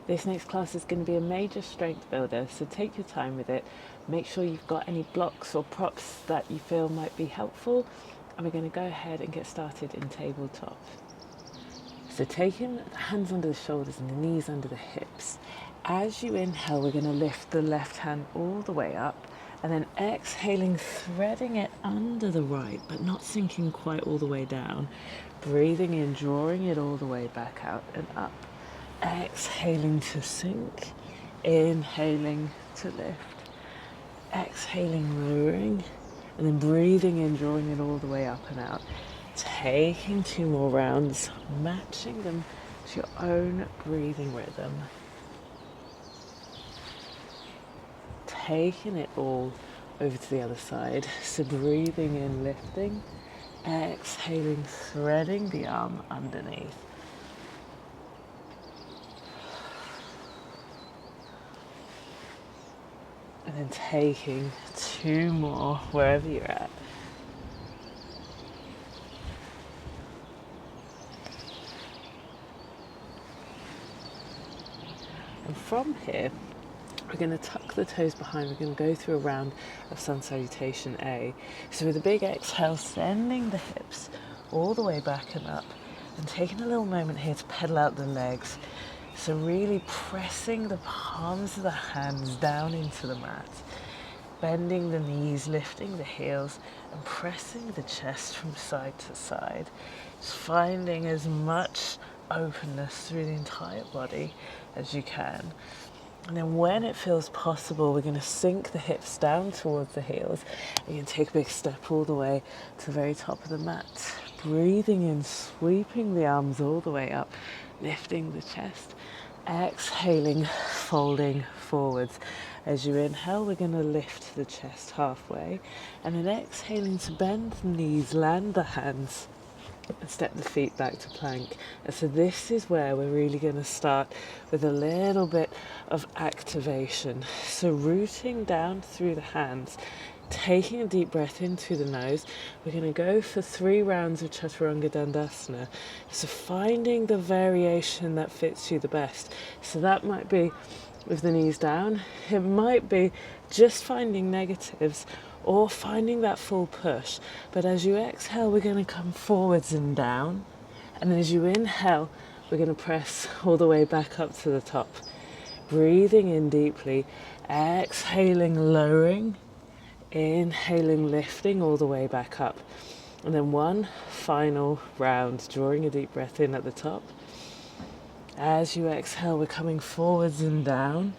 This next class is going to be a major strength builder, so take your time with it. Make sure you've got any blocks or props that you feel might be helpful, and we're going to go ahead and get started in tabletop. So taking the hands under the shoulders and the knees under the hips. As you inhale, we're going to lift the left hand all the way up, and then exhaling, threading it under the right, but not sinking quite all the way down. Breathing in, drawing it all the way back out and up. Exhaling to sink, inhaling to lift, exhaling, lowering, and then breathing in, drawing it all the way up and out. Taking 2 more rounds, matching them to your own breathing rhythm. Taking it all over to the other side. So breathing in, lifting, exhaling, threading the arm underneath. And then taking 2 more wherever you're at. And from here, we're going to tuck the toes behind. We're going to go through a round of sun salutation A. So with a big exhale, sending the hips all the way back and up, and taking a little moment here to pedal out the legs. So really pressing the palms of the hands down into the mat, bending the knees, lifting the heels, and pressing the chest from side to side. Just finding as much openness through the entire body as you can. And then when it feels possible, we're going to sink the hips down towards the heels. You're going to take a big step all the way to the very top of the mat. Breathing in, sweeping the arms all the way up, lifting the chest. Exhaling, folding forwards. As you inhale, we're going to lift the chest halfway. And then exhaling to bend the knees, land the hands, and step the feet back to plank. And so this is where we're really going to start with a little bit of activation. So rooting down through the hands, taking a deep breath in through the nose. We're going to go for 3 rounds of Chaturanga Dandasana. So finding the variation that fits you the best. So that might be with the knees down. It might be just finding negatives or finding that full push. But as you exhale, we're going to come forwards and down. And then as you inhale, we're going to press all the way back up to the top. Breathing in deeply, exhaling, lowering, inhaling, lifting all the way back up. And then 1 final round, drawing a deep breath in at the top. As you exhale, we're coming forwards and down.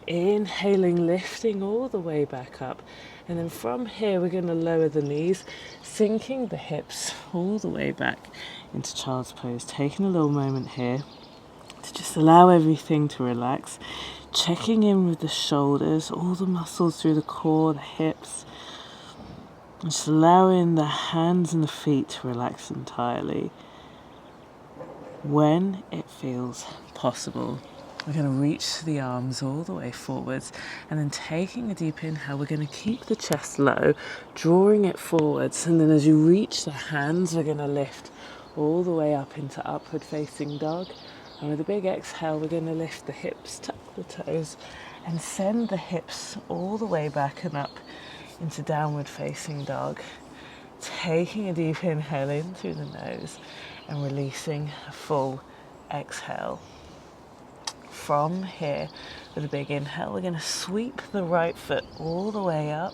Inhaling, lifting all the way back up. And then from here, we're going to lower the knees, sinking the hips all the way back into child's pose. Taking a little moment here to just allow everything to relax. Checking in with the shoulders, all the muscles through the core, the hips. And just allowing the hands and the feet to relax entirely. When it feels possible, we're going to reach the arms all the way forwards, and then taking a deep inhale, we're going to keep the chest low, drawing it forwards, and then as you reach the hands, we're going to lift all the way up into upward facing dog. And with a big exhale, we're going to lift the hips, tuck the toes, and send the hips all the way back and up into downward facing dog. Taking a deep inhale in through the nose and releasing a full exhale. From here, with a big inhale, we're going to sweep the right foot all the way up.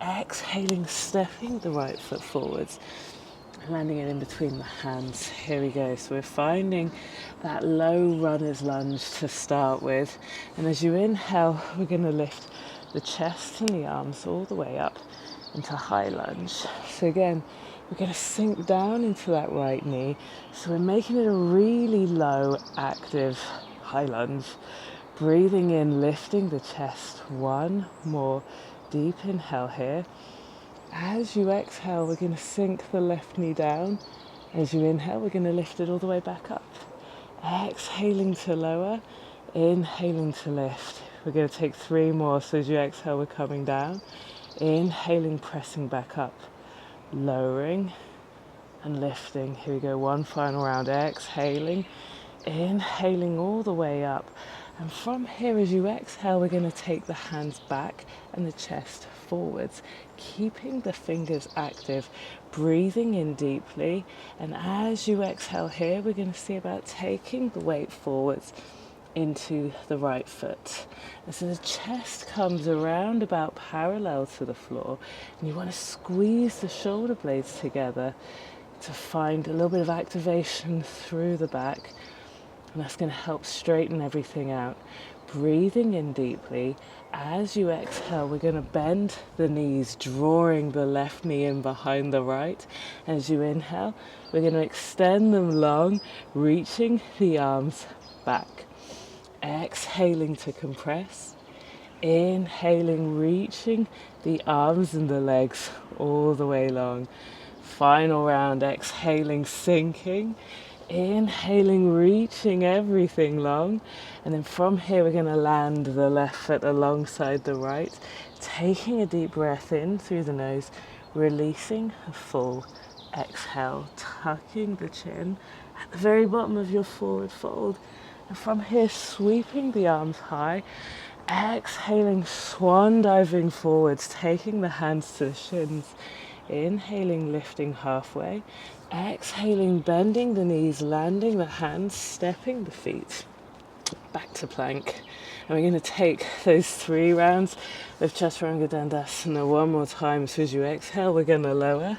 Exhaling, stepping the right foot forwards. Landing it in between the hands. Here we go. So we're finding that low runner's lunge to start with. And as you inhale, we're going to lift the chest and the arms all the way up into high lunge. So again, we're going to sink down into that right knee. So we're making it a really low, active high lunge. Breathing in, lifting the chest. 1 more deep inhale here. As you exhale, we're going to sink the left knee down. As you inhale, we're going to lift it all the way back up. Exhaling to lower, inhaling to lift. We're going to take 3 more. So as you exhale, we're coming down. Inhaling, pressing back up. Lowering and lifting. Here we go. 1 final round. Exhaling, inhaling all the way up. And from here, as you exhale, we're going to take the hands back and the chest forwards, keeping the fingers active, breathing in deeply. And as you exhale here, we're going to see about taking the weight forwards into the right foot. And so the chest comes around about parallel to the floor, and you want to squeeze the shoulder blades together to find a little bit of activation through the back. And that's going to help straighten everything out. Breathing in deeply. As you exhale, we're going to bend the knees, drawing the left knee in behind the right. As you inhale, we're going to extend them long, reaching the arms back. Exhaling to compress. Inhaling, reaching the arms and the legs all the way long. Final round, exhaling, sinking. Inhaling, reaching everything long. And then from here, we're going to land the left foot alongside the right. Taking a deep breath in through the nose, releasing a full exhale, tucking the chin at the very bottom of your forward fold. And from here, sweeping the arms high. Exhaling, swan diving forwards, taking the hands to the shins. Inhaling, lifting halfway. Exhaling, bending the knees, landing the hands, stepping the feet back to plank. And we're going to take those 3 rounds of Chaturanga Dandasana one more time. So as you exhale, we're going to lower.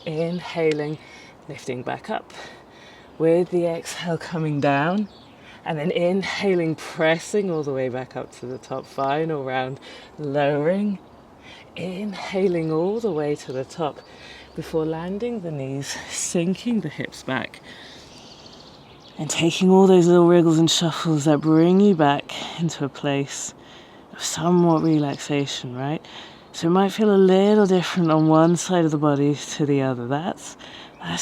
Inhaling, lifting back up. With the exhale, coming down. And then inhaling, pressing all the way back up to the top. Final round, lowering. Inhaling all the way to the top before landing the knees, sinking the hips back. And taking all those little wriggles and shuffles that bring you back into a place of somewhat relaxation, right? So it might feel a little different on one side of the body to the other. That's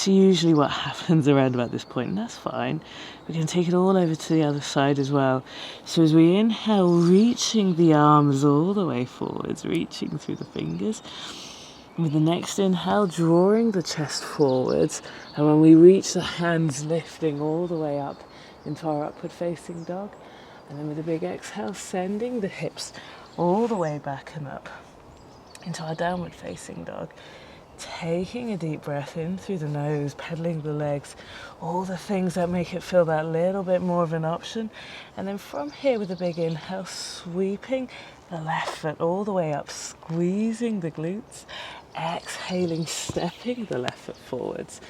usually what happens around about this point, and that's fine. We're going to take it all over to the other side as well. So as we inhale, reaching the arms all the way forwards, reaching through the fingers. With the next inhale, drawing the chest forwards. And when we reach the hands, lifting all the way up into our upward facing dog. And then with a big exhale, sending the hips all the way back and up into our downward facing dog. Taking a deep breath in through the nose, pedaling the legs, all the things that make it feel that little bit more of an option. And then from here with a big inhale, sweeping the left foot all the way up, squeezing the glutes. Exhaling, stepping the left foot forwards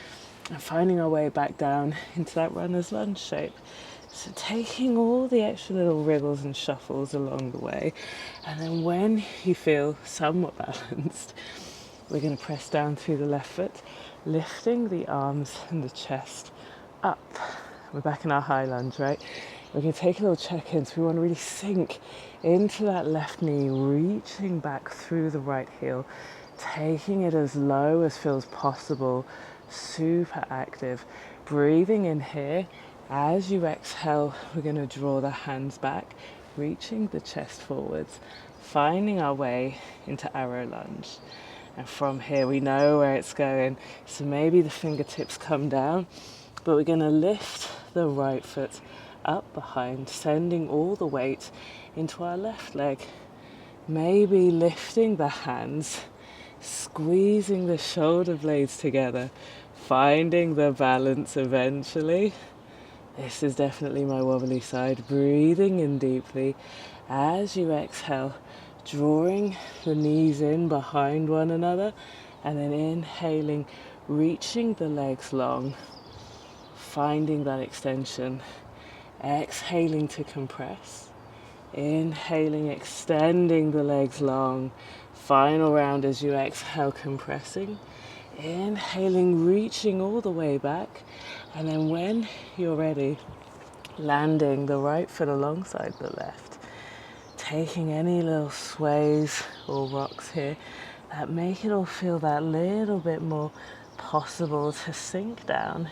and finding our way back down into that runner's lunge shape. So taking all the extra little wriggles and shuffles along the way. And then when you feel somewhat balanced, we're going to press down through the left foot, lifting the arms and the chest up. We're back in our high lunge, right? We're going to take a little check-in. So we want to really sink into that left knee, reaching back through the right heel, taking it as low as feels possible, super active. Breathing in here. As you exhale, we're going to draw the hands back, reaching the chest forwards, finding our way into arrow lunge. And from here, we know where it's going. So maybe the fingertips come down, but we're going to lift the right foot up behind, sending all the weight into our left leg. Maybe lifting the hands, squeezing the shoulder blades together, finding the balance eventually. This is definitely my wobbly side. Breathing in deeply. As you exhale, drawing the knees in behind one another, and then inhaling, reaching the legs long, finding that extension. Exhaling to compress. Inhaling, extending the legs long. Final round as you exhale, compressing. Inhaling, reaching all the way back. And then when you're ready, landing the right foot alongside the left. Taking any little sways or rocks here that make it all feel that little bit more possible to sink down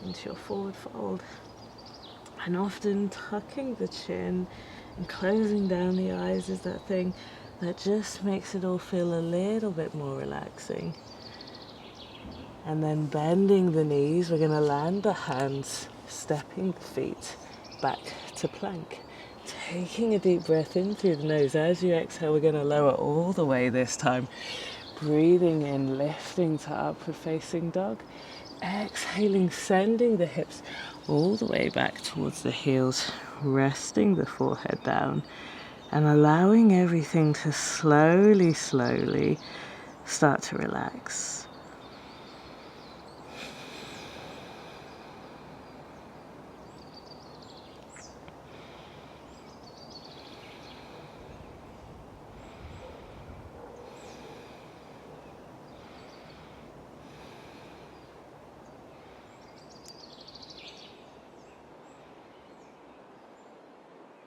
into your forward fold. And often tucking the chin and closing down the eyes is that thing that just makes it all feel a little bit more relaxing. And then bending the knees, we're going to land the hands, stepping the feet back to plank. Taking a deep breath in through the nose. As you exhale, we're going to lower all the way this time. Breathing in, lifting to upward facing dog. Exhaling, sending the hips all the way back towards the heels, resting the forehead down and allowing everything to slowly start to relax.